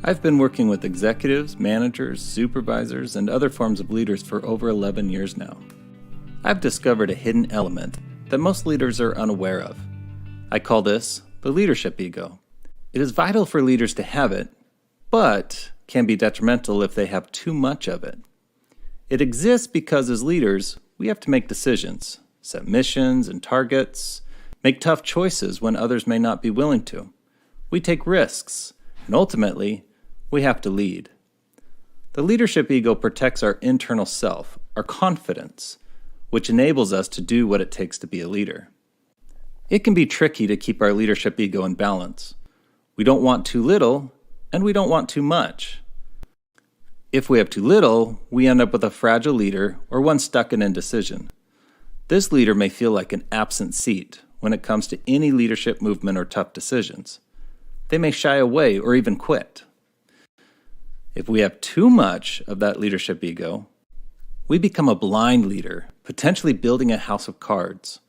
I've been working with executives, managers, supervisors, and other forms of leaders for over 11 years now. I've discovered a hidden element that most leaders are unaware of. I call this the leadership ego. It is vital for leaders to have it, but can be detrimental if they have too much of it. It exists because as leaders, we have to make decisions, set missions and targets, make tough choices when others may not be willing to. We take risks, and ultimately, we have to lead. The leadership ego protects our internal self, our confidence, which enables us to do what it takes to be a leader. It can be tricky to keep our leadership ego in balance. We don't want too little, and we don't want too much. If we have too little, we end up with a fragile leader or one stuck in indecision. This leader may feel like an absent seat when it comes to any leadership movement or tough decisions. They may shy away or even quit. If we have too much of that leadership ego, we become a blind leader, potentially building a house of cards.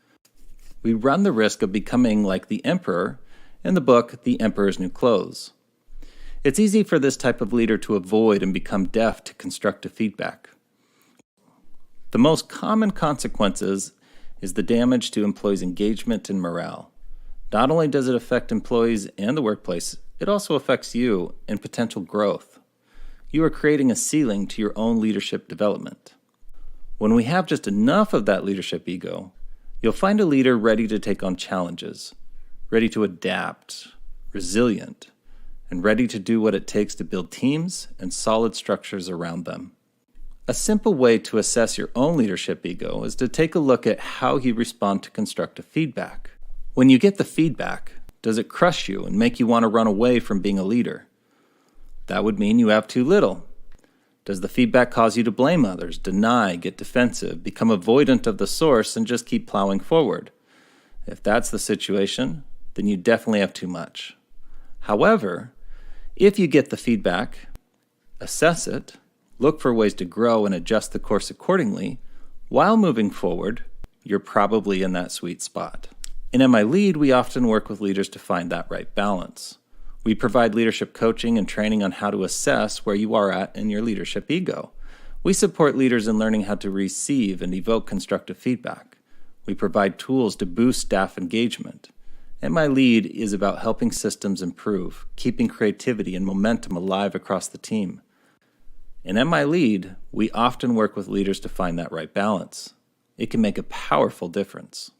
We run the risk of becoming like the emperor in the book, The Emperor's New Clothes. It's easy for this type of leader to avoid and become deaf to constructive feedback. The most common consequences is the damage to employees' engagement and morale. Not only does it affect employees and the workplace, it also affects you and potential growth. You are creating a ceiling to your own leadership development. When we have just enough of that leadership ego, you'll find a leader ready to take on challenges, ready to adapt, resilient, and ready to do what it takes to build teams and solid structures around them. A simple way to assess your own leadership ego is to take a look at how you respond to constructive feedback. When you get the feedback, does it crush you and make you want to run away from being a leader? That would mean you have too little. Does the feedback cause you to blame others, deny, get defensive, become avoidant of the source, and just keep plowing forward? If that's the situation, then you definitely have too much. However, if you get the feedback, assess it, look for ways to grow and adjust the course accordingly, while moving forward, you're probably in that sweet spot. In MI Lead, we often work with leaders to find that right balance. We provide leadership coaching and training on how to assess where you are at in your leadership ego. We support leaders in learning how to receive and evoke constructive feedback. We provide tools to boost staff engagement. MI Lead is about helping systems improve, keeping creativity and momentum alive across the team. In MI Lead, we often work with leaders to find that right balance. It can make a powerful difference.